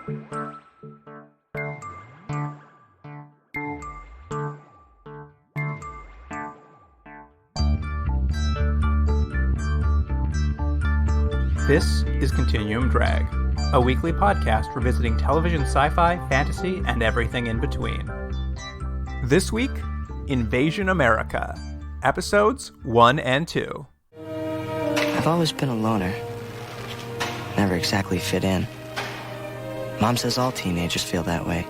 This is Continuum Drag, a weekly podcast revisiting television sci-fi, fantasy, and everything in between. This week, Invasion America, episodes 1 and 2. I've always been a loner. Never exactly fit in. Mom says all teenagers feel that way.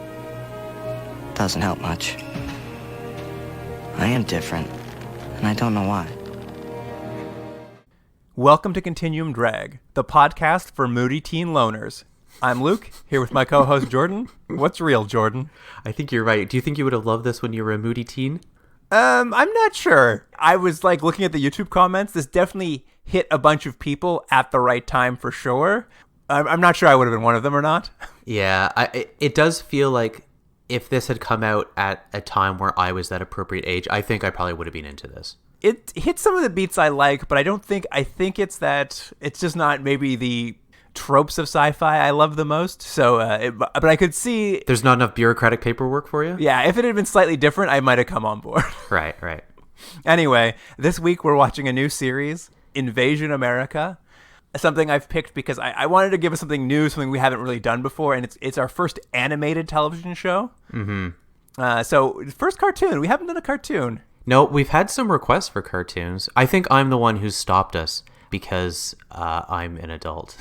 Doesn't help much. I am different, and I don't know why. Welcome to Continuum Drag, the podcast for moody teen loners. I'm Luke, here with my co-host Jordan. What's real, Jordan? I think you're right. Do you think you would have loved this when you were a moody teen? I'm not sure. I was looking at the YouTube comments. This definitely hit a bunch of people at the right time for sure. I'm not sure I would have been one of them or not. Yeah, it does feel like if this had come out at a time where I was that appropriate age, I think I probably would have been into this. It hits some of the beats I like, but I think it's that it's just not maybe the tropes of sci-fi I love the most. So, but I could see there's not enough bureaucratic paperwork for you. Yeah, if it had been slightly different, I might have come on board. Right. Anyway, this week we're watching a new series, Invasion America. Something I've picked because I wanted to give us something new, something we haven't really done before, and it's our first animated television show. Mm-hmm. So first cartoon. We haven't done a cartoon. No, we've had some requests for cartoons. I think I'm the one who's stopped us because I'm an adult.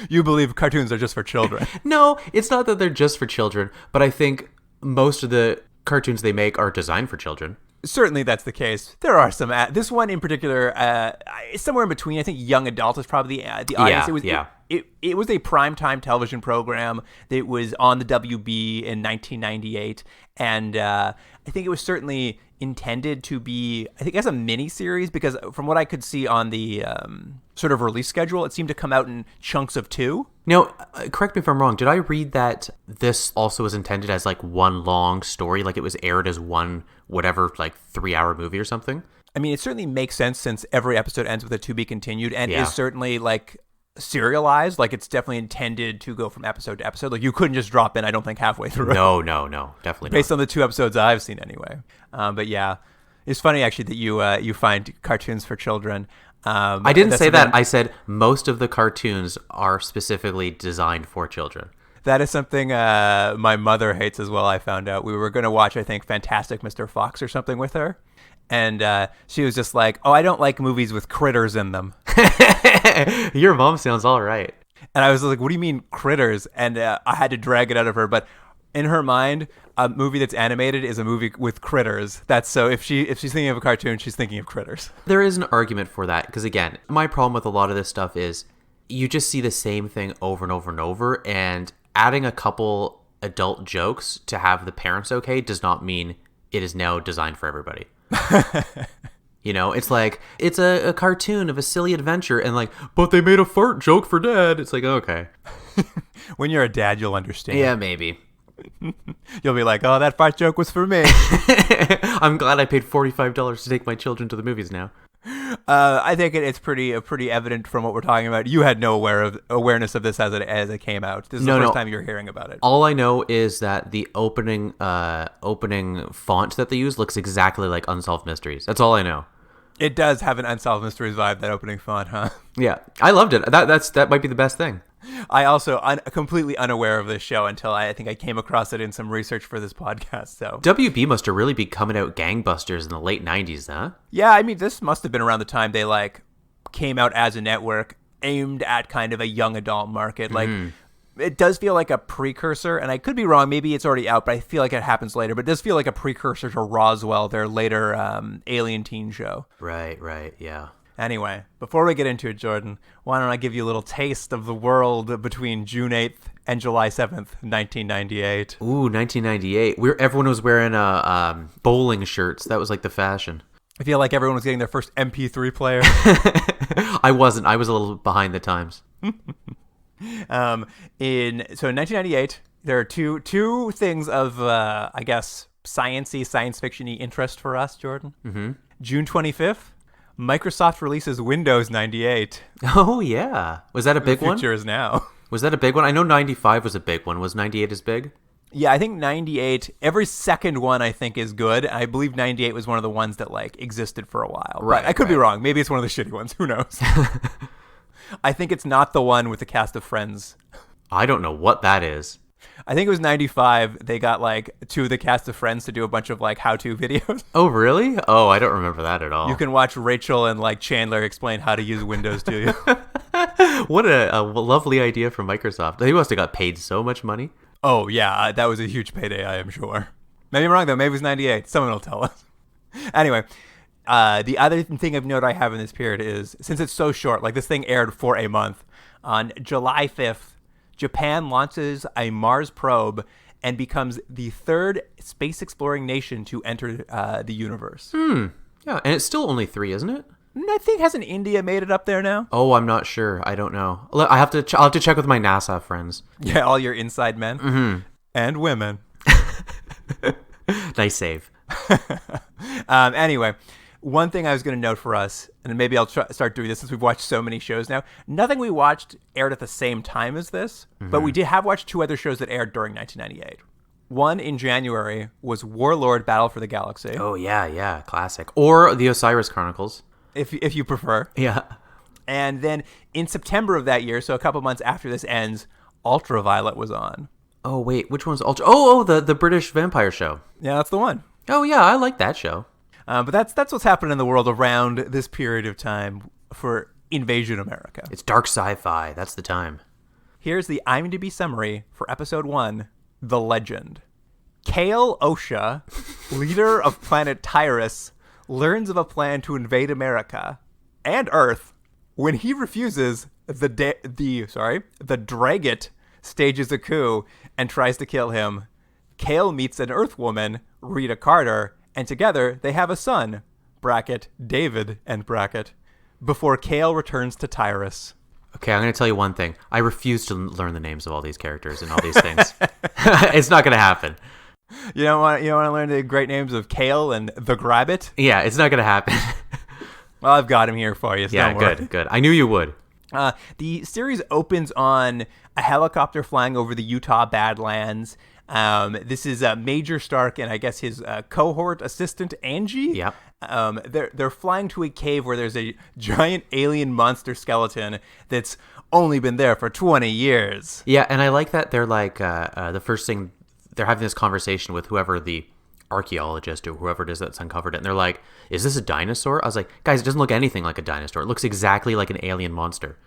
You believe cartoons are just for children? No, it's not that they're just for children, but I think most of the cartoons they make are designed for children. Certainly that's the case. There are some. This one in particular is somewhere in between. I think young adult is probably the audience. It was a primetime television program that was on the WB in 1998, and I think it was certainly intended to be, I think, as a mini series, because from what I could see on the sort of release schedule, it seemed to come out in chunks of 2. No, correct me if I'm wrong. Did I read that this also was intended as one long story? Like it was aired as one whatever 3-hour movie or something? I mean, it certainly makes sense since every episode ends with a to be continued and is certainly serialized. It's definitely intended to go from episode to episode. You couldn't just drop in, I don't think, halfway through. No, definitely not. Based on the 2 episodes I've seen anyway. But yeah, it's funny actually that you find cartoons for children. I didn't say that. I said most of the cartoons are specifically designed for children. That is something my mother hates as well, I found out. We were going to watch, I think, Fantastic Mr. Fox or something with her. And she was just like, oh, I don't like movies with critters in them. Your mom sounds all right. And I was like, what do you mean critters? And I had to drag it out of her. But in her mind, a movie that's animated is a movie with critters. That's so if she's thinking of a cartoon, she's thinking of critters. There is an argument for that. Because again, my problem with a lot of this stuff is you just see the same thing over and over and over. And adding a couple adult jokes to have the parents okay does not mean it is now designed for everybody. It's it's a cartoon of a silly adventure and but they made a fart joke for dad. It's okay. When you're a dad, you'll understand. Yeah, maybe. You'll be like, oh, that fart joke was for me. I'm glad I paid $45 to take my children to the movies now. I think it's pretty evident from what we're talking about. You had no awareness of this as it came out. This is the first time you're hearing about it. All I know is that the opening font that they use looks exactly like Unsolved Mysteries. That's all I know. It does have an Unsolved Mysteries vibe, that opening font, huh? Yeah, I loved it. That might be the best thing. I also completely unaware of this show until I think I came across it in some research for this podcast. So WB must have really be coming out gangbusters in the late 90s, huh? Yeah, I mean, this must have been around the time they came out as a network aimed at kind of a young adult market. It does feel like a precursor, and I could be wrong. Maybe it's already out, but I feel like it happens later. But it does feel like a precursor to Roswell, their later alien teen show. Right, yeah. Anyway, before we get into it, Jordan, why don't I give you a little taste of the world between June 8th and July 7th, 1998. Ooh, 1998. Everyone was wearing bowling shirts. That was the fashion. I feel like everyone was getting their first MP3 player. I wasn't. I was a little behind the times. In 1998, there are two things of, I guess, science fiction-y interest for us, Jordan. Mm-hmm. June 25th Microsoft releases Windows 98. Oh, yeah. Was that a big one? The future is now. Was that a big one? I know 95 was a big one. Was 98 as big? Yeah, I think 98, every second one I think is good. I believe 98 was one of the ones that like existed for a while. Right. But I could be wrong. Maybe it's one of the shitty ones. Who knows? I think it's not the one with the cast of Friends. I don't know what that is. I think it was 95. They got like two of the cast of Friends to do a bunch of like how-to videos. Oh, really? Oh, I don't remember that at all. You can watch Rachel and like Chandler explain how to use Windows to you. What a lovely idea from Microsoft. They must have got paid so much money. Oh, yeah. That was a huge payday, I am sure. Maybe I'm wrong, though. Maybe it was 98. Someone will tell us. Anyway, the other thing of note I have in this period is, since it's so short, like this thing aired for a month, on July 5th, Japan launches a Mars probe and becomes the third space-exploring nation to enter the universe. Yeah, and it's still only 3, isn't it? I think, hasn't India made it up there now? Oh, I'm not sure. I don't know. I'll have to check with my NASA friends. Yeah, all your inside men. Mm-hmm. And women. Nice save. Anyway, one thing I was going to note for us, and maybe I'll start doing this since we've watched so many shows now. Nothing we watched aired at the same time as this, but we did have watched 2 other shows that aired during 1998. One in January was Warlord Battle for the Galaxy. Oh, yeah. Classic. Or the Osiris Chronicles. If you prefer. Yeah. And then in September of that year, so a couple months after this ends, Ultraviolet was on. Oh, wait. Which one's Ultra? Oh, the British vampire show. Yeah, that's the one. Oh, yeah. I like that show. But that's what's happening in the world around this period of time for Invasion America. It's dark sci-fi. That's the time. Here's the IMDb summary for Episode 1, The Legend. Kale Osha, leader of planet Tyrus, learns of a plan to invade America and Earth. When he refuses, the Dragit stages a coup and tries to kill him. Kale meets an Earth woman, Rita Carter, and together they have a son, bracket David, end bracket, before Kale returns to Tyrus. Okay, I'm going to tell you one thing. I refuse to learn the names of all these characters and all these things. It's not going to happen. You don't want to learn the great names of Kale and the Grabbit? Yeah, it's not going to happen. Well, I've got him here for you. So yeah, don't worry. Good. I knew you would. The series opens on a helicopter flying over the Utah Badlands. This is Major Stark and I guess his cohort assistant Angie. Yep. They're flying to a cave where there's a giant alien monster skeleton that's only been there for 20 years. Yeah, and I like that they're like the first thing they're having this conversation with whoever the archaeologist or whoever it is that's uncovered it, and they're like, "Is this a dinosaur?" I was like, "Guys, it doesn't look anything like a dinosaur. It looks exactly like an alien monster."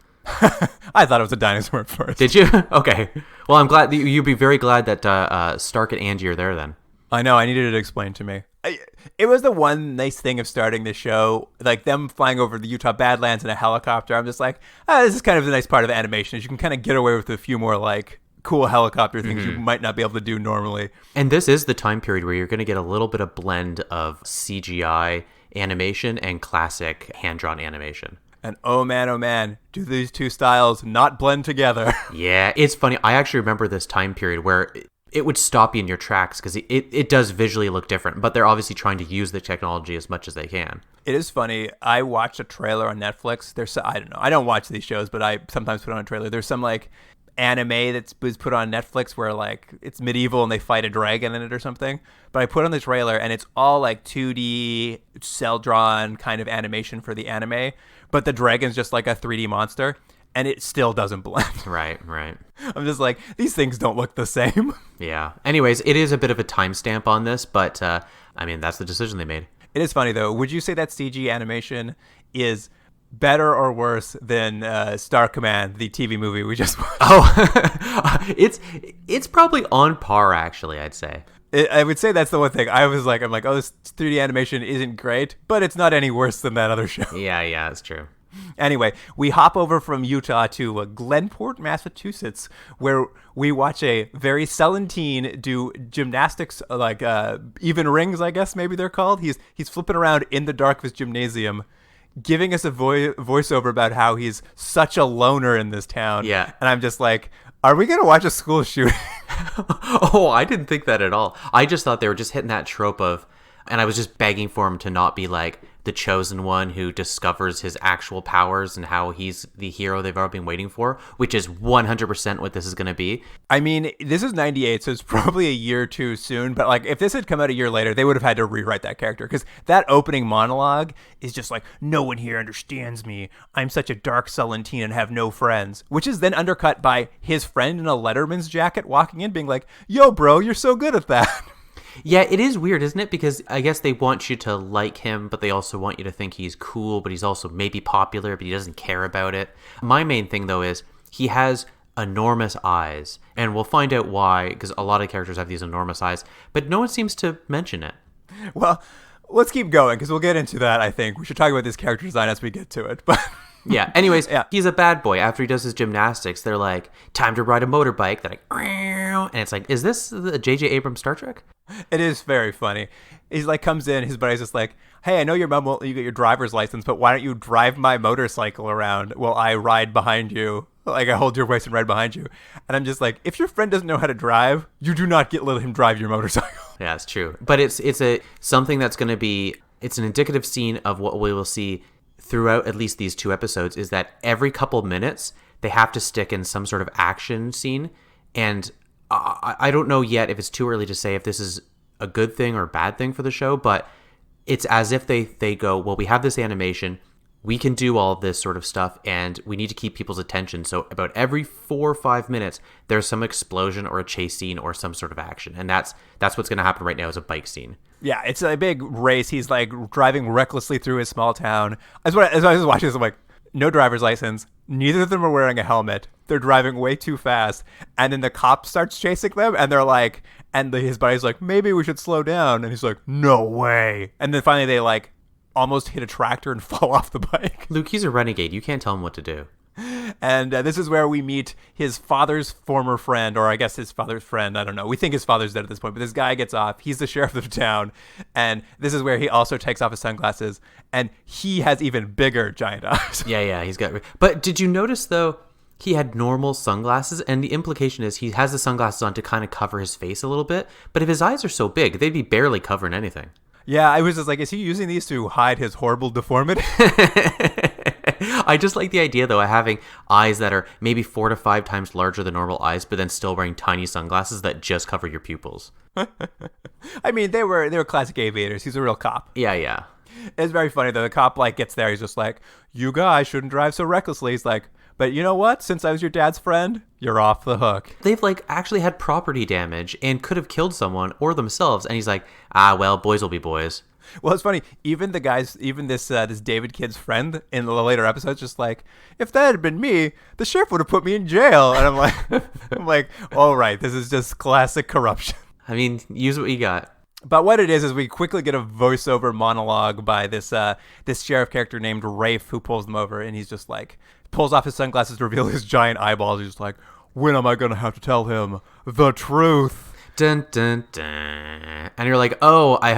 I thought it was a dinosaur at first. Did you? Okay. Well, I'm glad you'd be very glad that Stark and Angie are there then. I know. I needed it explained to me. It was the one nice thing of starting the show, like them flying over the Utah Badlands in a helicopter. I'm just like, this is kind of the nice part of animation is you can kind of get away with a few more like cool helicopter things you might not be able to do normally. And this is the time period where you're going to get a little bit of blend of CGI animation and classic hand-drawn animation. And oh man, do these two styles not blend together? Yeah, it's funny. I actually remember this time period where it would stop you in your tracks because it does visually look different, but they're obviously trying to use the technology as much as they can. It is funny. I watched a trailer on Netflix. I don't know. I don't watch these shows, but I sometimes put on a trailer. There's some like anime that's was put on Netflix where like it's medieval and they fight a dragon in it or something. But I put on the trailer and it's all like 2D cell drawn kind of animation for the anime, but the dragon's just like a 3D monster and it still doesn't blend. Right. I'm just like, these things don't look the same. Yeah. Anyways, it is a bit of a timestamp on this, but I mean, that's the decision they made. It is funny though. Would you say that CG animation is better or worse than Star Command, the TV movie we just watched? Oh, it's probably on par, actually, I'd say. I would say that's the one thing. I'm like, oh, this 3D animation isn't great, but it's not any worse than that other show. Yeah, that's true. Anyway, we hop over from Utah to Glenport, Massachusetts, where we watch a very sullen teen do gymnastics, like even rings, I guess maybe they're called. He's flipping around in the dark of his gymnasium, giving us a voiceover about how he's such a loner in this town. Yeah. And I'm just like, are we going to watch a school shooting? Oh, I didn't think that at all. I just thought they were just hitting that trope of, and I was just begging for him to not be like, the chosen one who discovers his actual powers and how he's the hero they've all been waiting for, which is 100% what this is going to be. I mean, this is 98, so it's probably a year too soon, but like if this had come out a year later, they would have had to rewrite that character, because that opening monologue is just like, no one here understands me. I'm such a dark, sullen teen and have no friends, which is then undercut by his friend in a Letterman's jacket walking in being like, yo, bro, you're so good at that. Yeah, it is weird, isn't it? Because I guess they want you to like him, but they also want you to think he's cool, but he's also maybe popular, but he doesn't care about it. My main thing, though, is he has enormous eyes, and we'll find out why, because a lot of characters have these enormous eyes, but no one seems to mention it. Well, let's keep going, because we'll get into that, I think. We should talk about this character design as we get to it, but... Yeah, anyways, He's a bad boy. After he does his gymnastics, they're like, time to ride a motorbike. They're like, and it's like, is this the J.J. Abrams Star Trek? It is very funny. He's like, comes in, his buddy's just like, hey, I know your mom won't let you get your driver's license, but why don't you drive my motorcycle around while I ride behind you? Like, I hold your waist and ride behind you. And I'm just like, if your friend doesn't know how to drive, you do not let him drive your motorcycle. Yeah, it's true. But it's something that's going to be, it's an indicative scene of what we will see throughout at least these 2 episodes, is that every couple minutes they have to stick in some sort of action scene. And I don't know yet if it's too early to say if this is a good thing or a bad thing for the show, but it's as if they go, well, we have this animation, we can do all this sort of stuff, and we need to keep people's attention. So about every 4 or 5 minutes, there's some explosion or a chase scene or some sort of action. And that's what's going to happen right now, is a bike scene. Yeah, it's a big race. He's like driving recklessly through his small town. As I was watching this, I'm like, no driver's license. Neither of them are wearing a helmet. They're driving way too fast. And then the cop starts chasing them, and they're like, his buddy's like, maybe we should slow down. And he's like, no way. And then finally they like almost hit a tractor and fall off the bike. Luke, he's a renegade. You can't tell him what to do. And this is where we meet his father's former friend, or I guess his father's friend. I don't know. We think his father's dead at this point, but this guy gets off. He's the sheriff of the town. And this is where he also takes off his sunglasses, and he has even bigger giant eyes. Yeah, he's got... But did you notice, though, he had normal sunglasses, and the implication is he has the sunglasses on to kind of cover his face a little bit. But if his eyes are so big, they'd be barely covering anything. Yeah, I was just like, is he using these to hide his horrible deformity? I just like the idea, though, of having eyes that are maybe 4 to 5 times larger than normal eyes, but then still wearing tiny sunglasses that just cover your pupils. I mean, they were classic aviators. He's a real cop. Yeah. It's very funny, though. The cop, like, gets there. He's just like, you guys shouldn't drive so recklessly. He's like, but you know what? Since I was your dad's friend, you're off the hook. They've, like, actually had property damage and could have killed someone or themselves. And he's like, well, boys will be boys. Well, it's funny. Even the guys, even this David kid's friend in the later episodes, just like, if that had been me, the sheriff would have put me in jail. And I'm like, all right, this is just classic corruption. I mean, use what you got. But what it is we quickly get a voiceover monologue by this sheriff character named Rafe, who pulls them over, and he's just like, pulls off his sunglasses to reveal his giant eyeballs. He's just like, when am I going to have to tell him the truth? Dun, dun, dun. And you're like, oh, I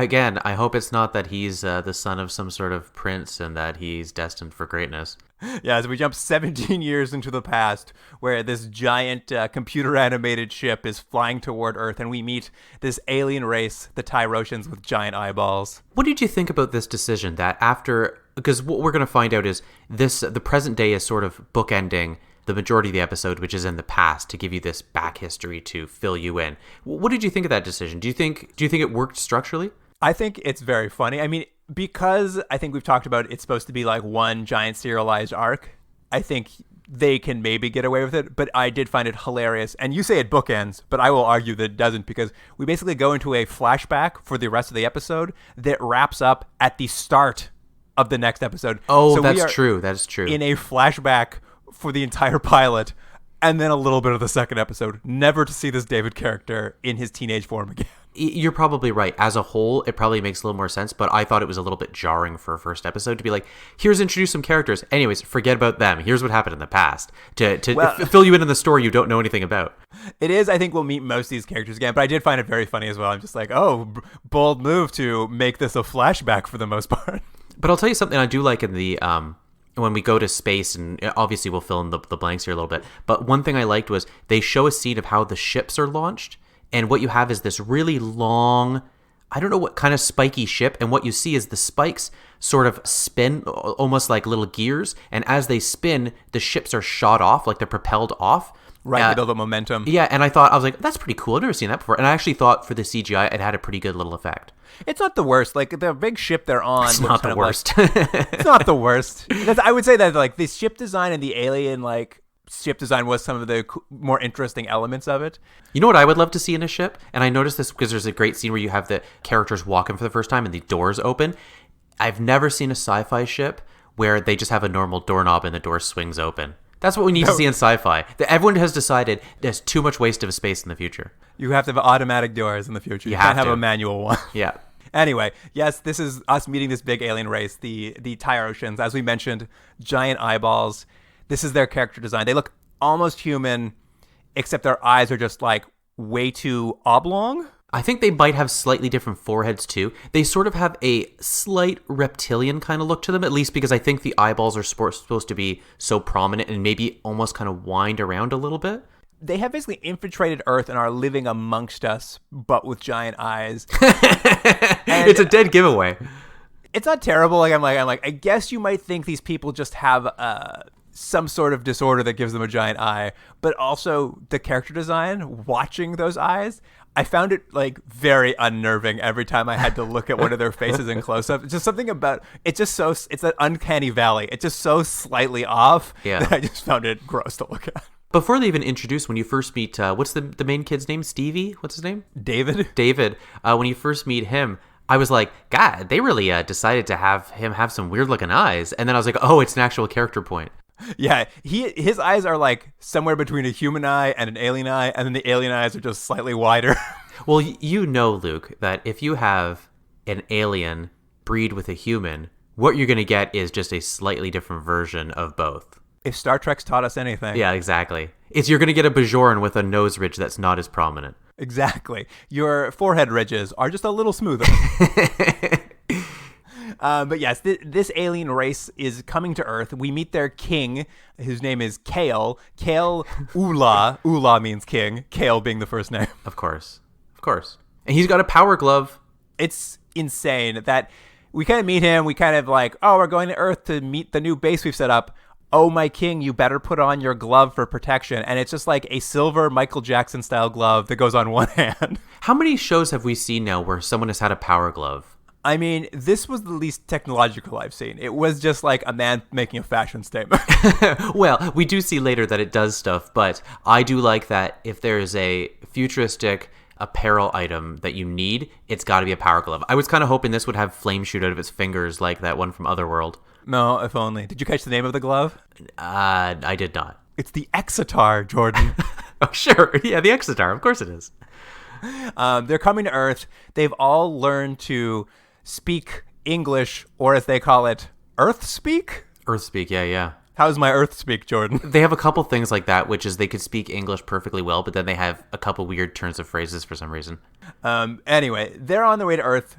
hope it's not that he's the son of some sort of prince and that he's destined for greatness. Yeah, as we jump 17 years into the past, where this giant computer-animated ship is flying toward Earth, and we meet this alien race, the Tyrotians, with giant eyeballs. What did you think about this decision that after... Because what we're going to find out is the present day is sort of bookending the majority of the episode, which is in the past, to give you this back history to fill you in. What did you think of that decision? Do you think it worked structurally? I think it's very funny. I mean, because I think we've talked about it's supposed to be like one giant serialized arc, I think they can maybe get away with it, but I did find it hilarious. And you say it bookends, but I will argue that it doesn't, because we basically go into a flashback for the rest of the episode that wraps up at the start of the next episode. Oh, so that's true. That is true. In a flashback for the entire pilot, and then a little bit of the second episode, never to see this David character in his teenage form again. You're probably right. As a whole, it probably makes a little more sense, but I thought it was a little bit jarring for a first episode to be like, here's introduce some characters. Anyways, forget about them. Here's what happened in the past. To fill you in the story you don't know anything about. It is. I think we'll meet most of these characters again, but I did find it very funny as well. I'm just like, oh, bold move to make this a flashback for the most part. But I'll tell you something I do like in the... when we go to space, and obviously we'll fill in the blanks here a little bit, but one thing I liked was they show a scene of how the ships are launched, and what you have is this really long I don't know what kind of spiky ship, and what you see is the spikes sort of spin almost like little gears, and as they spin, the ships are shot off, like they're propelled off. Right, with all the momentum. Yeah, and I was like, that's pretty cool. I've never seen that before. And I actually thought for the CGI, it had a pretty good little effect. It's not the worst. Like, the big ship they're on... It's not the worst. It's not the worst. I would say that, like, the ship design and the alien, like... ship design was some of the more interesting elements of it. You know what I would love to see in a ship? And I noticed this because there's a great scene where you have the characters walking for the first time and the doors open. I've never seen a sci-fi ship where they just have a normal doorknob and the door swings open. That's what we need to see in sci-fi. Everyone has decided there's too much waste of space in the future. You have to have automatic doors in the future. You can't have a manual one. Yeah. Anyway, yes, this is us meeting this big alien race, the Tyrotians. As we mentioned, giant eyeballs. This is their character design. They look almost human, except their eyes are just like way too oblong. I think they might have slightly different foreheads too. They sort of have a slight reptilian kind of look to them, at least because I think the eyeballs are supposed to be so prominent and maybe almost kind of wind around a little bit. They have basically infiltrated Earth and are living amongst us, but with giant eyes. It's a dead giveaway. It's not terrible. I'm like, I guess you might think these people just have some sort of disorder that gives them a giant eye, but also the character design, watching those eyes, I found it like very unnerving every time I had to look at one of their faces in close up. It's just something about it's an uncanny valley. It's just so slightly off that I just found it gross to look at. Before they even introduce, when you first meet, what's the main kid's name? Stevie? What's his name? David. When you first meet him, I was like, God, they really decided to have him have some weird looking eyes. And then I was like, oh, it's an actual character point. Yeah, his eyes are like somewhere between a human eye and an alien eye, and then the alien eyes are just slightly wider. Well, you know, Luke, that if you have an alien breed with a human, what you're going to get is just a slightly different version of both. If Star Trek's taught us anything. Yeah, exactly. You're going to get a Bajoran with a nose ridge that's not as prominent. Exactly. Your forehead ridges are just a little smoother. But yes, this alien race is coming to Earth. We meet their king, whose name is Kale. Kale Ula. Ula means king. Kale being the first name. Of course. And he's got a power glove. It's insane that we kind of meet him. We kind of like, oh, we're going to Earth to meet the new base we've set up. Oh, my king, you better put on your glove for protection. And it's just like a silver Michael Jackson style glove that goes on one hand. How many shows have we seen now where someone has had a power glove? I mean, this was the least technological I've seen. It was just like a man making a fashion statement. Well, we do see later that it does stuff, but I do like that if there's a futuristic apparel item that you need, it's got to be a power glove. I was kind of hoping this would have flame shoot out of its fingers like that one from Otherworld. No, if only. Did you catch the name of the glove? I did not. It's the Exitar, Jordan. Oh, sure. Yeah, the Exitar. Of course it is. They're coming to Earth. They've all learned to speak English, or as they call it, Earth speak? Earth speak, yeah. How's my Earth speak, Jordan? They have a couple things like that, which is they could speak English perfectly well, but then they have a couple weird turns of phrases for some reason. Anyway, they're on their way to Earth.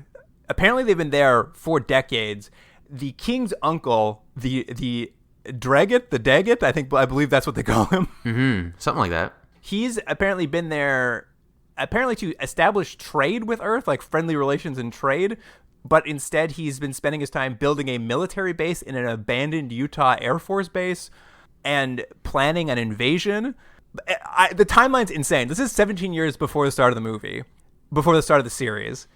Apparently they've been there for decades. The king's uncle, the Dragit, I believe that's what they call him. Mm-hmm. Something like that. He's apparently been there, to establish trade with Earth, like friendly relations and trade. But instead, he's been spending his time building a military base in an abandoned Utah Air Force base and planning an invasion. The timeline's insane. This is 17 years before the start of the movie, before the start of the series.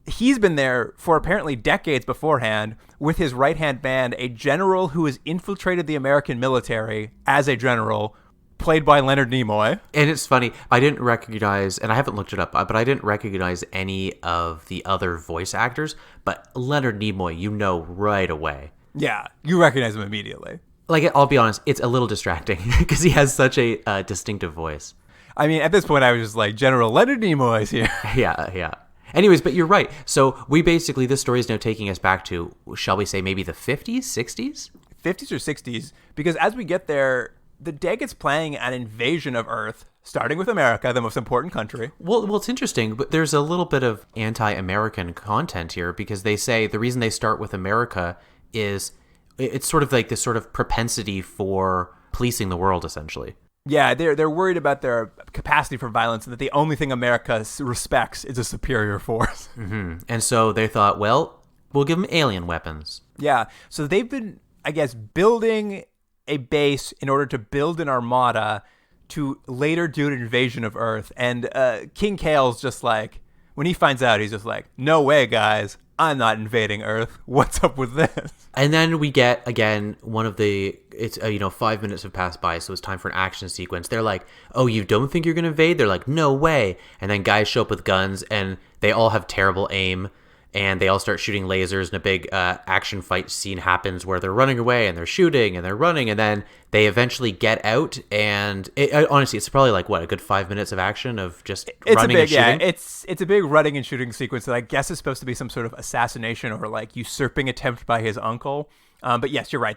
He's been there for apparently decades beforehand with his right-hand man, a general who has infiltrated the American military as a general, played by Leonard Nimoy. And it's funny, I didn't recognize, and I haven't looked it up, but I didn't recognize any of the other voice actors, but Leonard Nimoy, you know right away. Yeah, you recognize him immediately. Like, I'll be honest, it's a little distracting because he has such a distinctive voice. I mean, at this point, I was just like, General Leonard Nimoy's here. Yeah. Anyways, but you're right. So this story is now taking us back to, shall we say, maybe the 50s, 60s? 50s or 60s, because as we get there, the Dragit's planning an invasion of Earth, starting with America, the most important country. Well, it's interesting, but there's a little bit of anti-American content here because they say the reason they start with America is it's sort of like this sort of propensity for policing the world, essentially. Yeah, they're worried about their capacity for violence and that the only thing America respects is a superior force. And so they thought, well, we'll give them alien weapons. Yeah, so they've been, I guess, building a base in order to build an armada to later do an invasion of Earth. And King Kale's just like, when he finds out, he's just like, no way, guys. I'm not invading Earth. What's up with this? And then we get, again, it's 5 minutes have passed by, so it's time for an action sequence. They're like, oh, you don't think you're going to invade? They're like, no way. And then guys show up with guns, and they all have terrible aim, and they all start shooting lasers, and a big action fight scene happens where they're running away, and they're shooting, and they're running, and then they eventually get out, and honestly, it's probably like, a good 5 minutes of action of just running and shooting? Yeah, it's a big running and shooting sequence that I guess is supposed to be some sort of assassination or like usurping attempt by his uncle. But yes, you're right.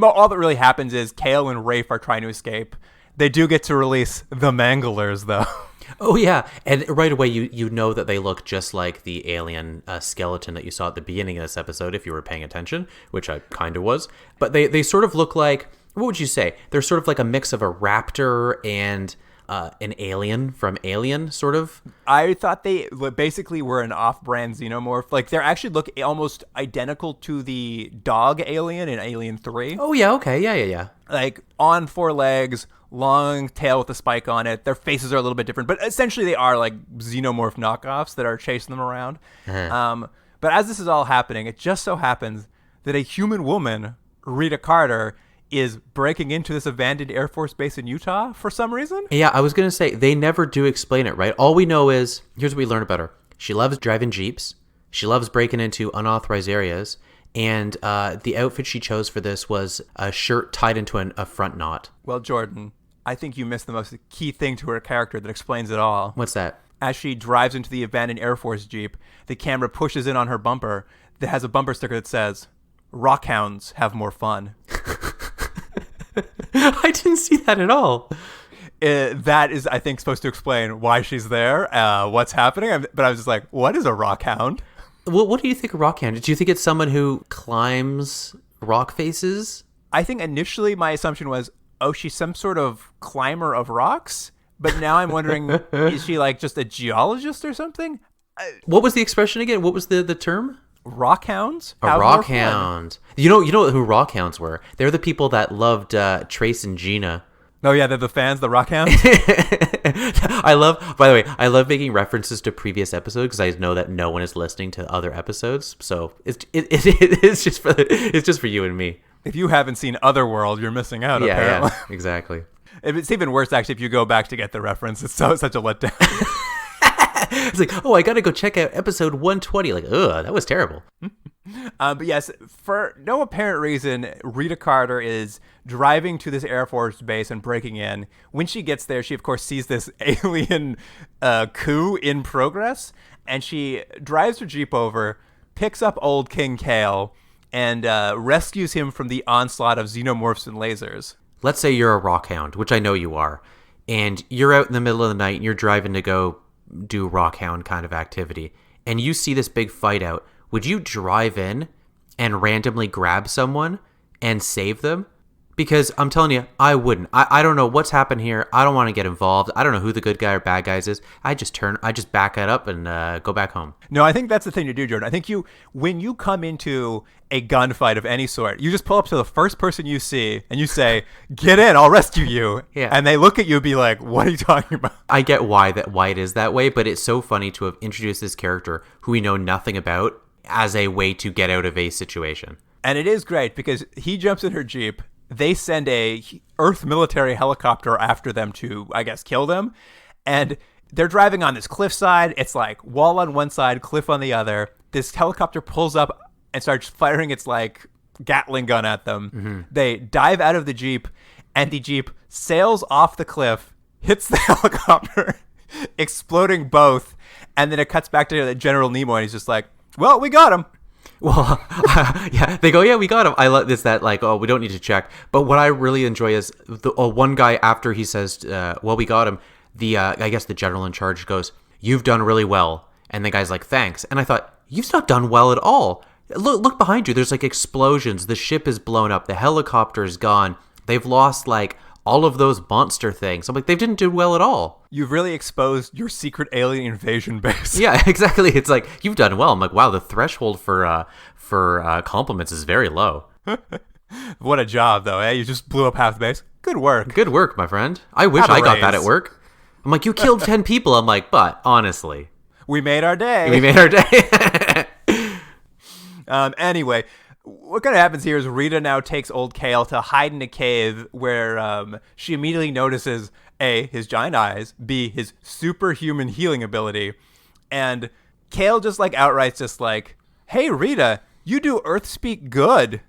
All that really happens is Kale and Rafe are trying to escape. They do get to release the Manglers, though. Oh, yeah. And right away, you know that they look just like the alien skeleton that you saw at the beginning of this episode, if you were paying attention, which I kind of was. But they sort of look like, what would you say? They're sort of like a mix of a raptor and an alien from Alien, sort of. I thought they basically were an off-brand xenomorph. Like, they actually look almost identical to the dog alien in Alien 3. Oh, yeah, okay. Yeah. Like, on 4 legs, long tail with a spike on it. Their faces are a little bit different, but essentially they are like xenomorph knockoffs that are chasing them around. But as this is all happening, it just so happens that a human woman, Rita Carter, is breaking into this abandoned Air Force base in Utah for some reason. Yeah, I was going to say, they never do explain it, right? All we know is, here's what we learn about her. She loves driving Jeeps. She loves breaking into unauthorized areas. And the outfit she chose for this was a shirt tied into a front knot. Well, Jordan, I think you missed the most key thing to her character that explains it all. What's that? As she drives into the abandoned Air Force Jeep, the camera pushes in on her bumper that has a bumper sticker that says, "Rockhounds have more fun." I didn't see that at all. That is, I think, supposed to explain why she's there, what's happening. But I was just like, what is a rockhound? Well, what do you think of rockhound? Do you think it's someone who climbs rock faces? I think initially my assumption was, oh, she's some sort of climber of rocks. But now I'm wondering, is she like just a geologist or something? What was the expression again? What was the term? Rockhounds? A rockhound. You know who rockhounds were? They're the people that loved Trace and Gina. Oh yeah, they're the fans, the rockhounds. By the way, I love making references to previous episodes because I know that no one is listening to other episodes. So it's just for you and me. If you haven't seen Otherworld, you're missing out. Apparently. Yeah, exactly. It's even worse actually if you go back to get the reference. It's such a letdown. It's like, oh, I got to go check out episode 120. Like, ugh, that was terrible. But yes, for no apparent reason, Rita Carter is driving to this Air Force base and breaking in. When she gets there, she, of course, sees this alien coup in progress. And she drives her Jeep over, picks up old King Kale, and rescues him from the onslaught of xenomorphs and lasers. Let's say you're a rockhound, which I know you are. And you're out in the middle of the night and you're driving to go do rockhound kind of activity, and you see this big fight out. Would you drive in and randomly grab someone and save them? Because I'm telling you, I wouldn't. I don't know what's happened here. I don't want to get involved. I don't know who the good guy or bad guys is. I just back it up and go back home. No, I think that's the thing to do, Jordan. I think when you come into a gunfight of any sort, you just pull up to the first person you see and you say, "Get in, I'll rescue you." Yeah. And they look at you and be like, "What are you talking about?" I get why it is that way, but it's so funny to have introduced this character who we know nothing about as a way to get out of a situation. And it is great because he jumps in her Jeep. They send a Earth military helicopter after them to, I guess, kill them. And they're driving on this cliffside. It's like wall on one side, cliff on the other. This helicopter pulls up and starts firing its like Gatling gun at them. Mm-hmm. They dive out of the Jeep, and the Jeep sails off the cliff, hits the helicopter, exploding both. And then it cuts back to General Nimoy, and he's just like, "Well, we got him." Well, yeah, they go, "Yeah, we got him." I love this, that like, "Oh, we don't need to check." But what I really enjoy is one guy, after he says, "Well, we got him," I guess the general in charge goes, "You've done really well." And the guy's like, "Thanks." And I thought, "You've not done well at all. Look behind you. There's like explosions. The ship is blown up. The helicopter is gone. They've lost like all of those monster things. I'm like, they didn't do well at all. You've really exposed your secret alien invasion base. Yeah, exactly. It's like, you've done well. I'm like, wow, the threshold for compliments is very low. What a job, though, eh? You just blew up half the base. Good work. Good work, my friend. I wish I got that at work. I'm like, you killed 10 people. I'm like, but honestly. We made our day. We made our day. Anyway, what kind of happens here is Rita now takes old Kale to hide in a cave where she immediately notices A, his giant eyes, B, his superhuman healing ability, and Kale just like outright just like, hey, Rita, you do Earth speak good.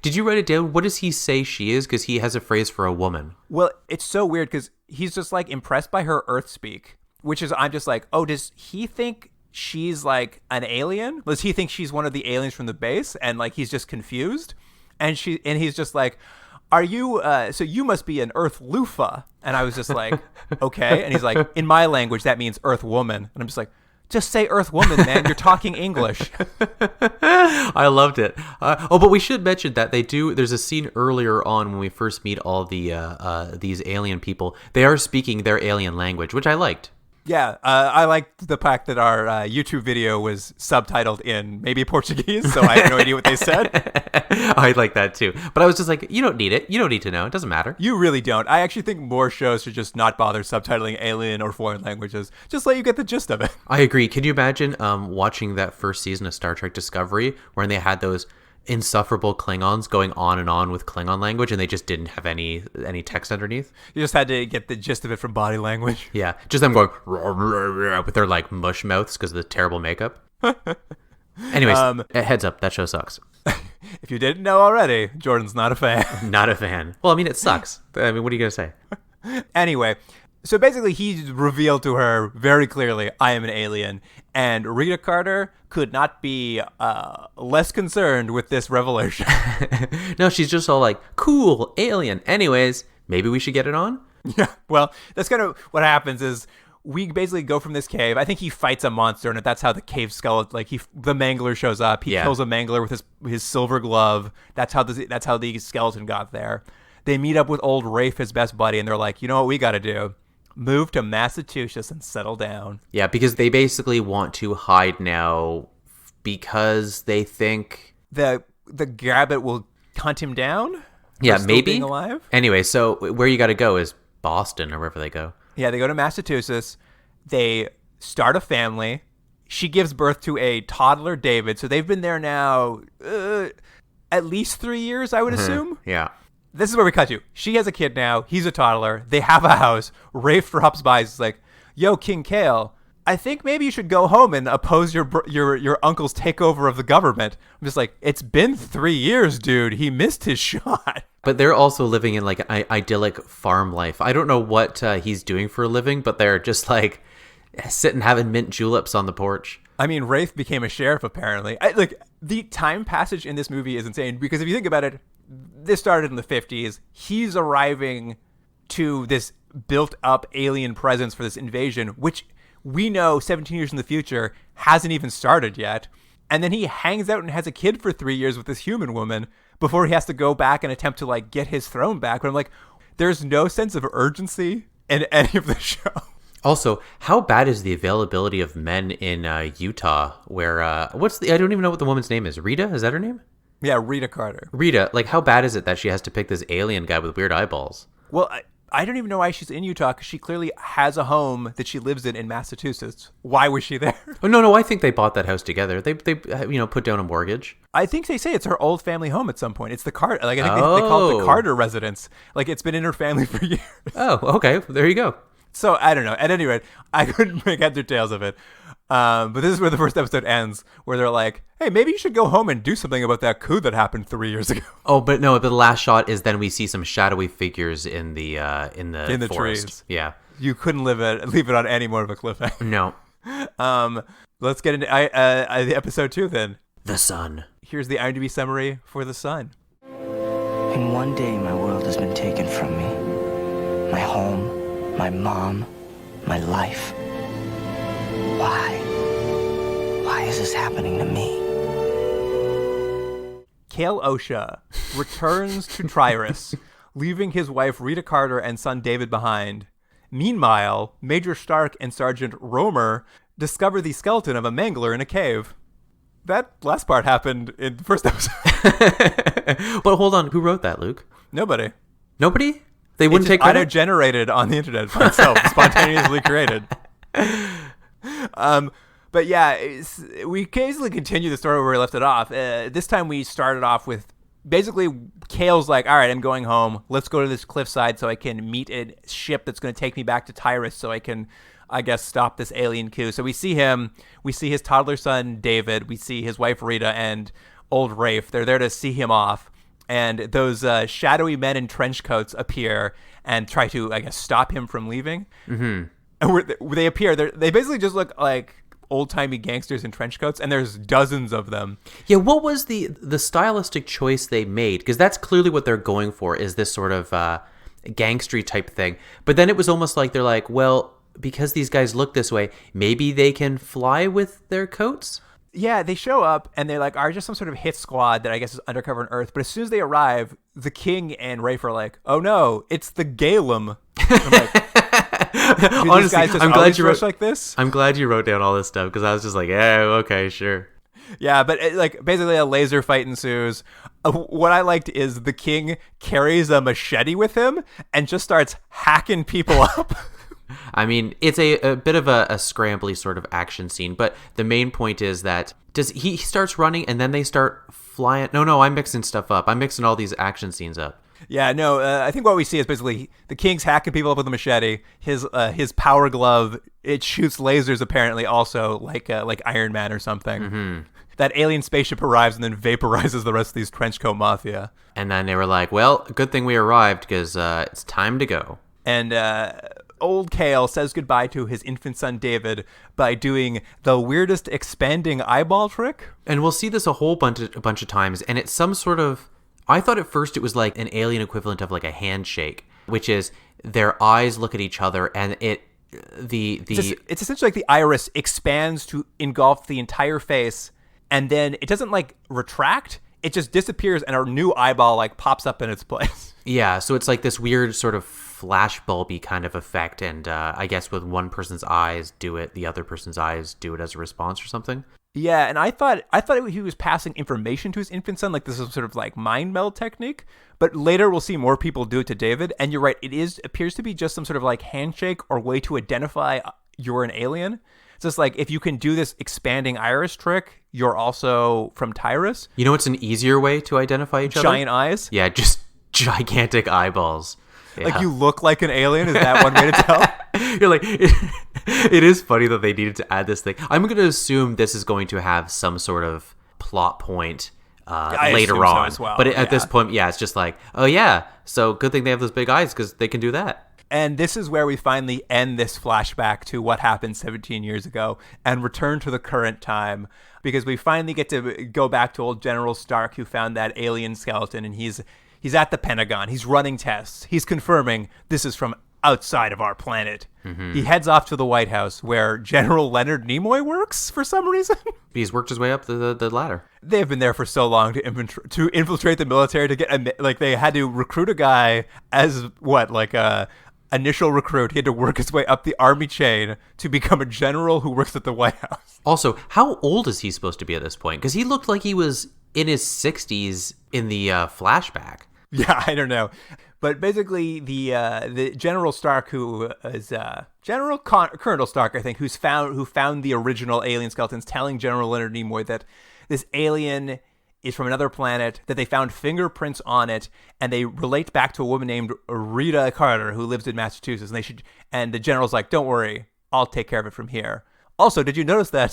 Did you write it down? What does he say she is? Because he has a phrase for a woman. Well, it's so weird because he's just like impressed by her Earth speak, which is, I'm just like, oh, does he think she's like an alien? Does he think she's one of the aliens from the base? And like, he's just confused. And he's just like, are you, so you must be an Earth loofah. And I was just like, okay. And he's like, in my language, that means Earth woman. And I'm just like, just say Earth woman, man. You're talking English. I loved it. But we should mention that there's a scene earlier on when we first meet all the these alien people. They are speaking their alien language, which I liked. Yeah, I liked the fact that our YouTube video was subtitled in maybe Portuguese, so I had no idea what they said. I like that too. But I was just like, you don't need it. You don't need to know. It doesn't matter. You really don't. I actually think more shows should just not bother subtitling alien or foreign languages. Just let you get the gist of it. I agree. Can you imagine watching that first season of Star Trek Discovery when they had those insufferable Klingons going on and on with Klingon language and they just didn't have any text underneath? You just had to get the gist of it from body language. Yeah, just them going with their like mush mouths because of the terrible makeup. Anyways, heads up, that show sucks. If you didn't know already, Jordan's not a fan. Not a fan. Well, I mean, it sucks. I mean, what are you going to say? Anyway, so basically he's revealed to her very clearly, I am an alien. And Rita Carter could not be less concerned with this revelation. No, she's just all like, cool, alien. Anyways, maybe we should get it on? Yeah, well, that's kind of what happens is we basically go from this cave. I think he fights a monster, and that's how the cave skeleton, like the Mangler shows up. He kills a Mangler with his silver glove. That's how the skeleton got there. They meet up with old Rafe, his best buddy, and they're like, you know what we got to do? Move to Massachusetts and settle down. Yeah, because they basically want to hide now because they think the Gabbit will hunt him down. Yeah, maybe. Being alive. Anyway, so where you got to go is Boston or wherever they go. Yeah, they go to Massachusetts. They start a family. She gives birth to a toddler, David. So they've been there now at least 3 years, I would assume. Yeah. This is where we cut to. She has a kid now. He's a toddler. They have a house. Rafe drops by. He's like, yo, King Kale, I think maybe you should go home and oppose your uncle's takeover of the government. I'm just like, it's been 3 years, dude. He missed his shot. But they're also living in like an idyllic farm life. I don't know what he's doing for a living, but they're just like sitting having mint juleps on the porch. I mean, Rafe became a sheriff, apparently. The time passage in this movie is insane because if you think about it, this started in the 50s. He's arriving to this built-up alien presence for this invasion, which we know 17 years in the future hasn't even started yet. And then he hangs out and has a kid for 3 years with this human woman before he has to go back and attempt to like get his throne back. But I'm like, there's no sense of urgency in any of the show. Also, how bad is the availability of men in Utah? Where I don't even know what the woman's name is. Rita, is that her name? Yeah, Rita Carter. Rita, like how bad is it that she has to pick this alien guy with weird eyeballs? Well, I don't even know why she's in Utah because she clearly has a home that she lives in Massachusetts. Why was she there? Oh, no, I think they bought that house together. They put down a mortgage. I think they say it's her old family home at some point. It's the Carter. Like I think they call it the Carter residence. Like it's been in her family for years. Oh, okay. There you go. So I don't know. At any rate, I couldn't make heads or tails of it. But this is where the first episode ends, where they're like, hey, maybe you should go home and do something about that coup that happened 3 years ago. Oh, but no, the last shot is then we see some shadowy figures in the forest. Trees. Yeah. You couldn't leave it on any more of a cliffhanger. No. Let's get into the episode 2 then. The Sun. Here's the IMDb summary for The Sun. In one day, my world has been taken from me. My home, my mom, my life. Why? Why is this happening to me? Kale Osha returns to Tyrus, leaving his wife Rita Carter and son David behind. Meanwhile, Major Stark and Sergeant Romer discover the skeleton of a Mangler in a cave. That last part happened in the first episode. But hold on, who wrote that, Luke? Nobody. Nobody? They wouldn't take credit? Auto-generated on the internet by itself, spontaneously created. But yeah, we occasionally continue the story where we left it off. This time we started off with basically Kale's like, all right, I'm going home. Let's go to this cliffside so I can meet a ship that's going to take me back to Tyrus so I can, I guess, stop this alien coup. So we see him. We see his toddler son, David. We see his wife, Rita, and old Rafe. They're there to see him off. And those shadowy men in trench coats appear and try to, I guess, stop him from leaving. Mm-hmm. And they appear. They basically just look like old-timey gangsters in trench coats, and there's dozens of them. Yeah, what was the stylistic choice they made? Because that's clearly what they're going for, is this sort of gangstery type thing. But then it was almost like they're like, well, because these guys look this way, maybe they can fly with their coats? Yeah, they show up, and they are just some sort of hit squad that I guess is undercover on Earth. But as soon as they arrive, the King and Rafe are like, oh no, it's the Galem. I'm like, honestly, I'm glad you wrote like this. I'm glad you wrote down all this stuff, because I was just like, yeah, okay, sure. Yeah, but basically a laser fight ensues. What I liked is the King carries a machete with him and just starts hacking people up. I mean, it's a bit of a scrambly sort of action scene, but the main point is that he starts running and then they start flying. No, I'm mixing stuff up. I'm mixing all these action scenes up. Yeah, no, I think what we see is basically the King's hacking people up with a machete. His power glove, it shoots lasers apparently also, like Iron Man or something. Mm-hmm. That alien spaceship arrives and then vaporizes the rest of these trenchcoat mafia. And then they were like, well, good thing we arrived because it's time to go. And old Kale says goodbye to his infant son David by doing the weirdest expanding eyeball trick. And we'll see this a bunch of times, and it's some sort of... I thought at first it was like an alien equivalent of like a handshake, which is their eyes look at each other, and it's essentially like the iris expands to engulf the entire face, and then it doesn't like retract. It just disappears, and a new eyeball like pops up in its place. Yeah, so it's like this weird sort of flash bulby kind of effect, and I guess with one person's eyes do it, the other person's eyes do it as a response or something. Yeah, and I thought he was passing information to his infant son, like this is sort of like mind meld technique. But later we'll see more people do it to David, and you're right, appears to be just some sort of like handshake or way to identify you're an alien. It's just like if you can do this expanding iris trick, you're also from Tyrus. You know what's an easier way to identify each other? Giant eyes? Yeah, just gigantic eyeballs. Yeah. Like you look like an alien? Is that one way to tell? You're like, it is funny that they needed to add this thing. I'm going to assume this is going to have some sort of plot point later on. So as well. But at this point, yeah, it's just like, oh yeah, so good thing they have those big eyes because they can do that. And this is where we finally end this flashback to what happened 17 years ago and return to the current time, because we finally get to go back to old General Stark, who found that alien skeleton, and he's at the Pentagon. He's running tests. He's confirming this is from outside of our planet. Mm-hmm. He heads off to the White House, where General Leonard Nimoy works for some reason. He's worked his way up the ladder. They've been there for so long to infiltrate the military, to get they had to recruit a guy as a initial recruit. He had to work his way up the army chain to become a general who works at the White House. Also, how old is he supposed to be at this point? Because he looked like he was in his 60s in the flashback. Yeah, I don't know. But basically, the General Stark, who is Colonel Stark, I think, who found the original alien skeletons, telling General Leonard Nimoy that this alien is from another planet, that they found fingerprints on it, and they relate back to a woman named Rita Carter who lives in Massachusetts. And the general's like, "Don't worry, I'll take care of it from here." Also, did you notice that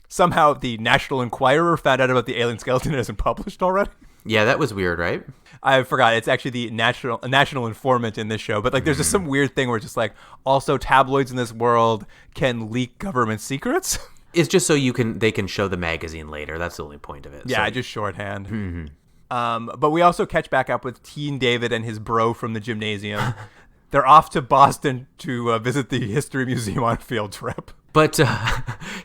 somehow the National Enquirer found out about the alien skeleton and isn't published already? Yeah, that was weird, right? I forgot. It's actually the national informant in this show. But there's just some weird thing where it's just like, also tabloids in this world can leak government secrets. It's just so they can show the magazine later. That's the only point of it. Yeah, just shorthand. Mm-hmm. But we also catch back up with Teen David and his bro from the gymnasium. They're off to Boston to visit the History Museum on a field trip. But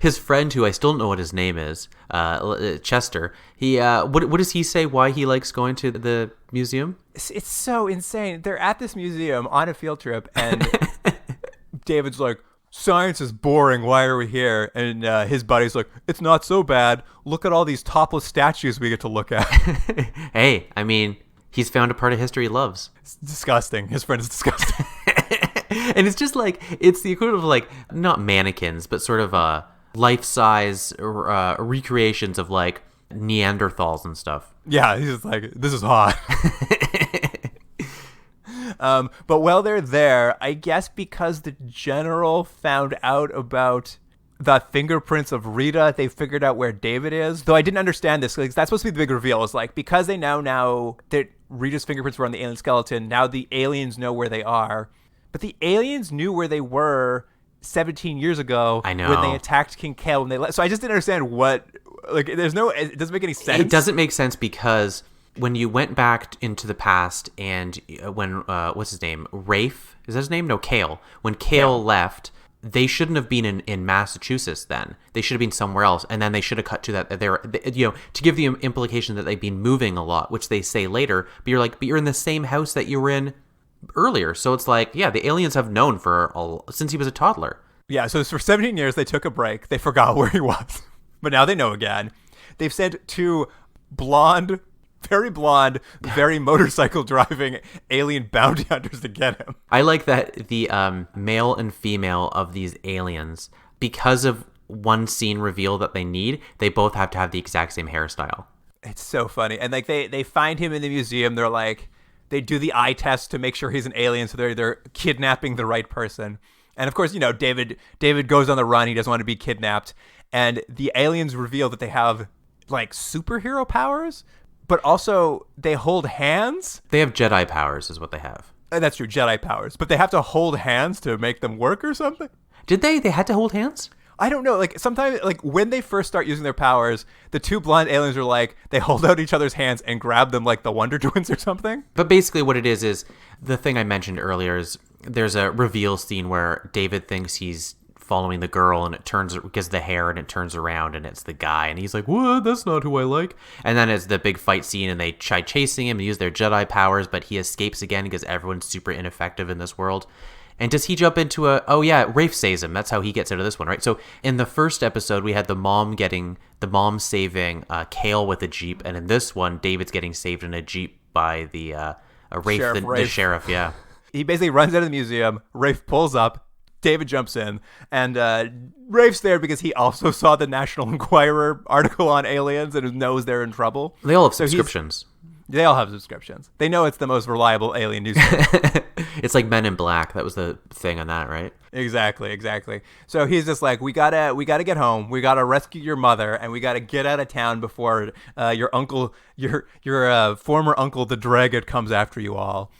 his friend, who I still don't know what his name is, Chester, he what does he say why he likes going to the museum? It's so insane. They're at this museum on a field trip, and David's like, science is boring. Why are we here? And his buddy's like, it's not so bad. Look at all these topless statues we get to look at. Hey, I mean, he's found a part of history he loves. It's disgusting. His friend is disgusting. And it's just like, it's the equivalent of like, not mannequins, but sort of life-size recreations of like Neanderthals and stuff. Yeah, he's just like, this is hot. But while they're there, I guess because the general found out about the fingerprints of Rita, they figured out where David is. Though I didn't understand this, because that's supposed to be the big reveal. It's like, because they now that Rita's fingerprints were on the alien skeleton, now the aliens know where they are. But the aliens knew where they were 17 years ago. I know. When they attacked King Kale. When they so I just didn't understand what, like, it doesn't make any sense. It doesn't make sense because when you went back into the past and when, what's his name? Rafe? Is that his name? No, Kale. When Kale left, they shouldn't have been in Massachusetts then. They should have been somewhere else. And then they should have cut to that. To give the implication that they've been moving a lot, which they say later. But you're like, but you're in the same house that you were in earlier. So it's like, yeah, the aliens have known since he was a toddler. Yeah, so for 17 years, they took a break. They forgot where he was. But now they know again. They've sent two very blonde, very motorcycle driving alien bounty hunters to get him. I like that the male and female of these aliens, because of one scene reveal that they need, they both have to have the exact same hairstyle. It's so funny. And like they find him in the museum. They're like, they do the eye test to make sure he's an alien. So they're kidnapping the right person. And of course, David goes on the run. He doesn't want to be kidnapped. And the aliens reveal that they have like superhero powers, but also they hold hands. They have Jedi powers is what they have. And that's true, Jedi powers. But they have to hold hands to make them work or something? Did they? They had to hold hands? I don't know. Like, sometimes, like, when they first start using their powers, the two blonde aliens are like, they hold out each other's hands and grab them like the Wonder Twins or something. But basically what it is the thing I mentioned earlier is there's a reveal scene where David thinks he's following the girl and it turns, because the hair, and it turns around and it's the guy. And he's like, what? That's not who I like. And then it's the big fight scene and they try chasing him and use their Jedi powers, but he escapes again because everyone's super ineffective in this world. And does he jump into Rafe saves him. That's how he gets out of this one, right? So in the first episode, we had the mom saving Kale with a Jeep. And in this one, David's getting saved in a Jeep by the Rafe, the sheriff, yeah. He basically runs out of the museum. Rafe pulls up. David jumps in. And Rafe's there because he also saw the National Enquirer article on aliens and knows they're in trouble. They all have subscriptions. They all have subscriptions. They know it's the most reliable alien news. It's like Men in Black. That was the thing on that, right? Exactly. So he's just like, we gotta get home. We gotta rescue your mother, and we gotta get out of town before your uncle, your former uncle, the Dragit, comes after you all.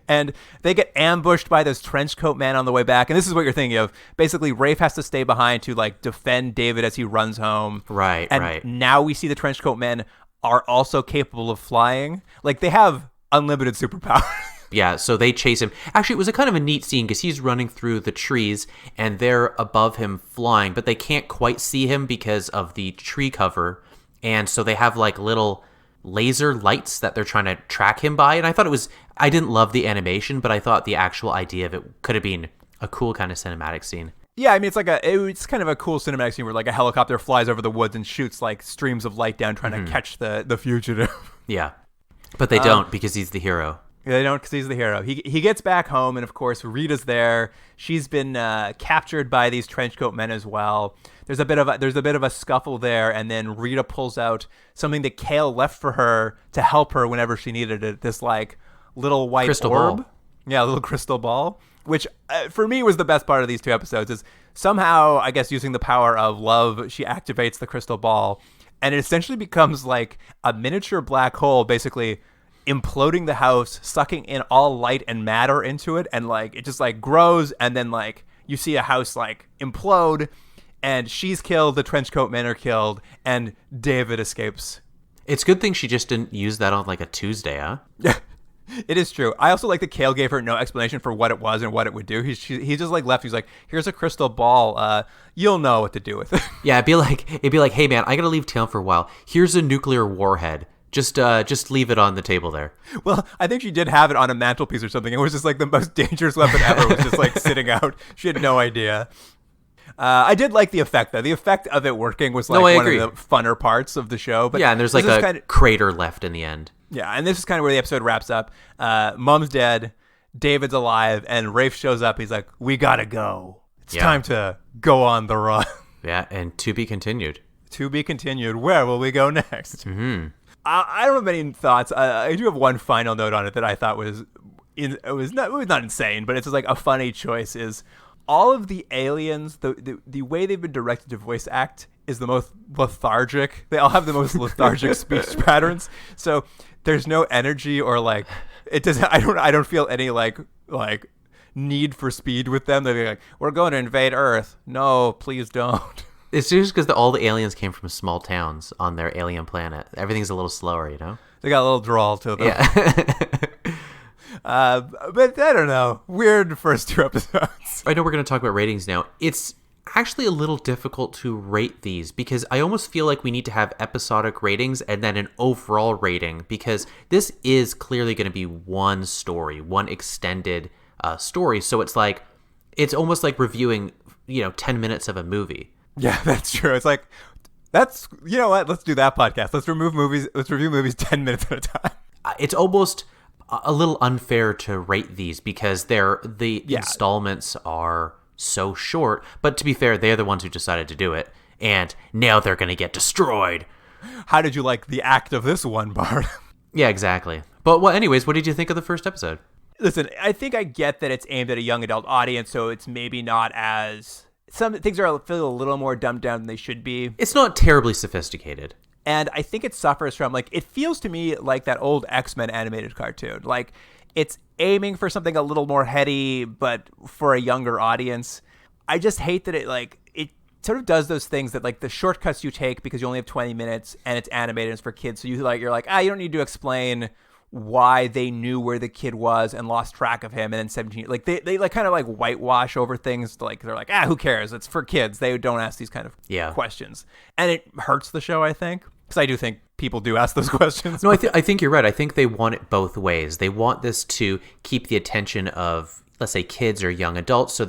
And they get ambushed by this trench coat man on the way back. And this is what you're thinking of. Basically, Rafe has to stay behind to like defend David as he runs home. Right. Now we see the trench coat men are also capable of flying. Like, they have unlimited superpowers. Yeah, so they chase him. Actually, it was a kind of a neat scene because he's running through the trees and they're above him flying, but they can't quite see him because of the tree cover. And so they have like little laser lights that they're trying to track him by. And I didn't love the animation, but I thought the actual idea of it could have been a cool kind of cinematic scene. Yeah, I mean, it's kind of a cool cinematic scene where like a helicopter flies over the woods and shoots like streams of light down trying to catch the fugitive. Yeah, but they don't because he's the hero. Yeah, they don't because he's the hero. He gets back home, and of course Rita's there. She's been captured by these trenchcoat men as well. There's a bit of a scuffle there, and then Rita pulls out something that Kale left for her to help her whenever she needed it. This like little white crystal orb. Ball. Yeah, a little crystal ball. Which, for me, was the best part of these two episodes, is somehow, I guess, using the power of love, she activates the crystal ball, and it essentially becomes like a miniature black hole, basically imploding the house, sucking in all light and matter into it, and like it just like grows, and then like you see a house like implode, and she's killed, the trenchcoat men are killed, and David escapes. It's a good thing she just didn't use that on like a Tuesday, huh? It is true. I also like that Kale gave her no explanation for what it was and what it would do. He just like left. He's like, here's a crystal ball. You'll know what to do with it. Yeah, it'd be like, hey man, I gotta leave town for a while. Here's a nuclear warhead. Just leave it on the table there. Well, I think she did have it on a mantelpiece or something. It was just like the most dangerous weapon ever. It was just like sitting out. She had no idea. I did like the effect, though. The effect of it working was like one of the funner parts of the show. But yeah, and there's like a crater left in the end. Yeah, and this is kind of where the episode wraps up. Mom's dead, David's alive, and Rafe shows up. He's like, we gotta go. It's time to go on the run. Yeah, and to be continued. To be continued. Where will we go next? Mm-hmm. I don't have many thoughts. I do have one final note on it that I thought was not insane, but it's just like a funny choice is all of the aliens, the way they've been directed to voice act is the most lethargic. They all have the most lethargic speech patterns. So there's no energy or like it doesn't. I don't feel any like need for speed with them. They're like, we're going to invade Earth. No, please don't. It's just because all the aliens came from small towns on their alien planet. Everything's a little slower, you know? They got a little drawl to them. Yeah. But I don't know. Weird first 2 episodes. I know we're going to talk about ratings now. It's actually a little difficult to rate these because I almost feel like we need to have episodic ratings and then an overall rating because this is clearly going to be one story, one extended story. So it's almost like reviewing, 10 minutes of a movie. Yeah, that's true. It's like, you know what? Let's do that podcast. Let's review movies 10 minutes at a time. It's almost a little unfair to rate these because the installments are so short. But to be fair, they're the ones who decided to do it. And now they're going to get destroyed. How did you like the act of this one, Bart? Yeah, exactly. But anyways, what did you think of the first episode? Listen, I think I get that it's aimed at a young adult audience, so it's maybe not as... Some things feel a little more dumbed down than they should be. It's not terribly sophisticated. And I think it suffers from, it feels to me like that old X-Men animated cartoon. Like, it's aiming for something a little more heady, but for a younger audience. I just hate that it sort of does those things that, the shortcuts you take because you only have 20 minutes and it's animated and it's for kids. So you're like, you don't need to explain why they knew where the kid was and lost track of him and then 17 they kind of whitewash over things they're like who cares, it's for kids, they don't ask these kind of questions, and it hurts the show I think because I do think people do ask those questions. No, I think you're right. I think they want it both ways. They want this to keep the attention of, let's say, kids or young adults, so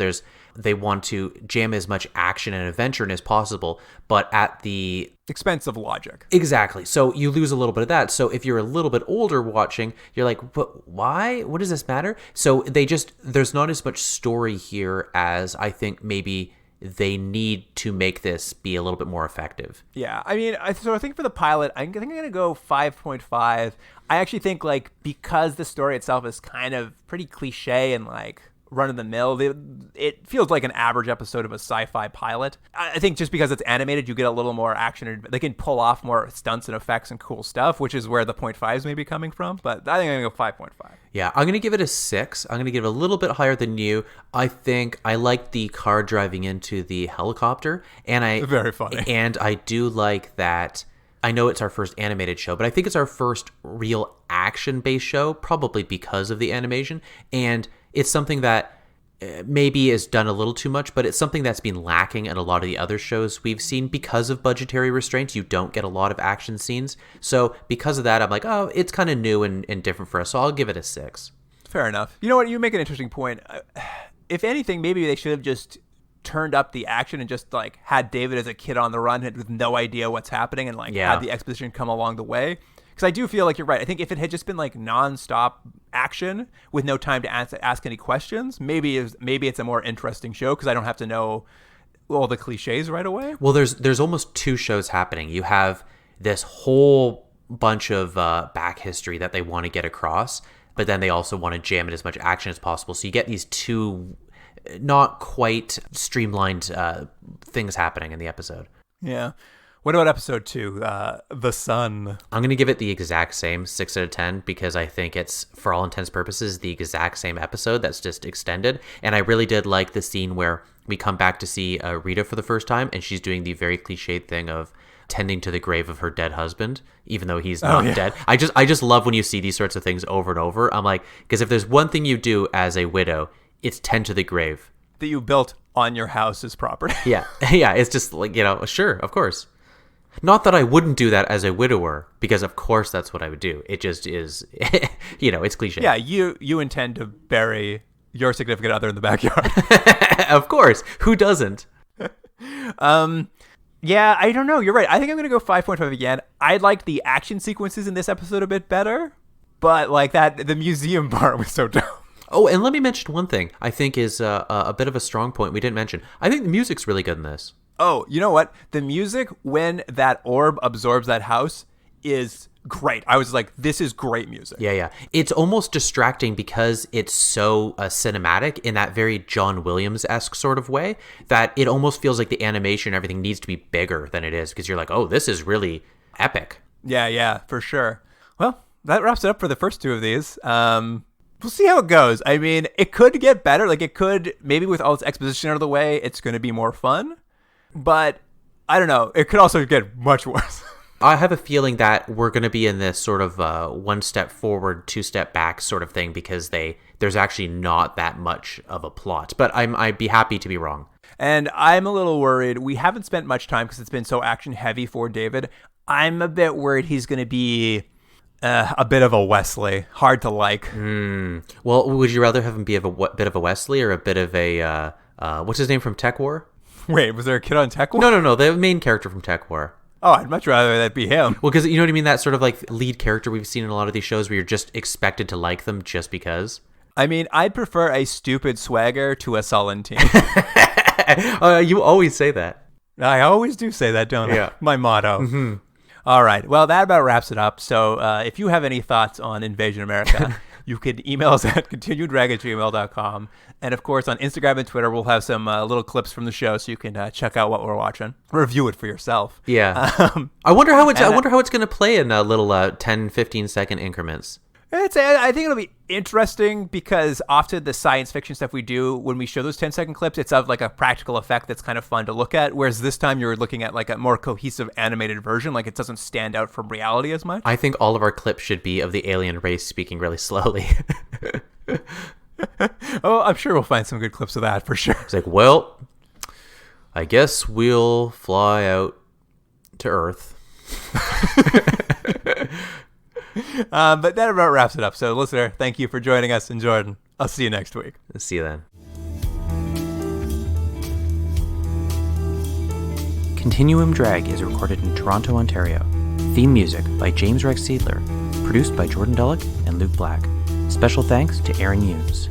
they want to jam as much action and adventure in as possible, but at the expense of logic. Exactly. So you lose a little bit of that. So if you're a little bit older watching, you're like, but why? What does this matter? So there's not as much story here as I think maybe they need to make this be a little bit more effective. Yeah. I mean, I think for the pilot, I think I'm going to go 5.5. I actually think because the story itself is kind of pretty cliche and run-of-the-mill, it feels like an average episode of a sci-fi pilot. I think just because it's animated, you get a little more action, and they can pull off more stunts and effects and cool stuff, which is where the 0.5s may be coming from. But I think I'm going to go 5.5. Yeah, I'm going to give it a 6. I'm going to give it a little bit higher than you. I think I like the car driving into the helicopter, and very funny. And I do like that. I know it's our first animated show, but I think it's our first real action-based show, probably because of the animation. And it's something that maybe is done a little too much, but it's something that's been lacking in a lot of the other shows we've seen because of budgetary restraints. You don't get a lot of action scenes. So because of that, I'm like, oh, it's kind of new and different for us. So I'll give it a 6. Fair enough. You know what? You make an interesting point. If anything, maybe they should have just turned up the action and just had David as a kid on the run with no idea what's happening and had the exposition come along the way. Because I do feel like you're right. I think if it had just been nonstop action with no time to ask any questions, maybe it's a more interesting show because I don't have to know all the cliches right away. Well, there's almost 2 shows happening. You have this whole bunch of back history that they want to get across, but then they also want to jam in as much action as possible. So you get these 2 not quite streamlined things happening in the episode. Yeah. What about episode 2, The Sun? I'm going to give it the exact same 6 out of 10 because I think it's, for all intents and purposes, the exact same episode that's just extended. And I really did like the scene where we come back to see Rita for the first time, and she's doing the very cliched thing of tending to the grave of her dead husband, even though he's not dead. I just love when you see these sorts of things over and over. I'm like, because if there's one thing you do as a widow, it's tend to the grave that you built on your house's property. Yeah. It's just like, sure, of course. Not that I wouldn't do that as a widower, because of course that's what I would do. It just is, it's cliche. Yeah, you intend to bury your significant other in the backyard. Of course. Who doesn't? Yeah, I don't know. You're right. I think I'm going to go 5.5 again. I liked the action sequences in this episode a bit better, but like the museum part was so dumb. Oh, and let me mention one thing I think is a bit of a strong point we didn't mention. I think the music's really good in this. Oh, you know what? The music when that orb absorbs that house is great. I was like, this is great music. Yeah. It's almost distracting because it's so cinematic in that very John Williams-esque sort of way that it almost feels like the animation and everything needs to be bigger than it is because you're like, oh, this is really epic. Yeah, for sure. Well, that wraps it up for the first two of these. We'll see how it goes. I mean, it could get better. Like, it could, maybe with all its exposition out of the way, it's going to be more fun. But, I don't know. It could also get much worse. I have a feeling that we're going to be in this sort of one step forward, two step back sort of thing because there's actually not that much of a plot. But I'd be happy to be wrong. And I'm a little worried. We haven't spent much time because it's been so action heavy for David. I'm a bit worried he's going to be a bit of a Wesley. Hard to like. Well, would you rather have him be a bit of a Wesley or a bit of a, what's his name from Tech War? Wait, was there a kid on Tech War? No, the main character from Tech War. Oh, I'd much rather that be him. Well, because you know what I mean? That sort of like lead character we've seen in a lot of these shows where you're just expected to like them just because. I mean, I'd prefer a stupid swagger to a sullen teen. You always say that. I always do say that, don't I? Yeah. My motto. Mm-hmm. All right. Well, that about wraps it up. So if you have any thoughts on Invasion America, you can email us at continueddrag@gmail.com. And, of course, on Instagram and Twitter, we'll have some little clips from the show so you can check out what we're watching. Review it for yourself. Yeah. I wonder how it's going to play in little 10, 15-second increments. I think it'll be interesting because often the science fiction stuff we do, when we show those 10-second clips, it's of like a practical effect that's kind of fun to look at. Whereas this time you're looking at like a more cohesive animated version. Like it doesn't stand out from reality as much. I think all of our clips should be of the alien race speaking really slowly. Oh, I'm sure we'll find some good clips of that for sure. It's like, well, I guess we'll fly out to Earth. But that about wraps it up. So, listener, thank you for joining us. And Jordan, I'll see you next week. See you then. Continuum Drag is recorded in Toronto, Ontario. Theme music by James Rex Seidler. Produced by Jordan Dullock and Luke Black. Special thanks to Aaron Hughes.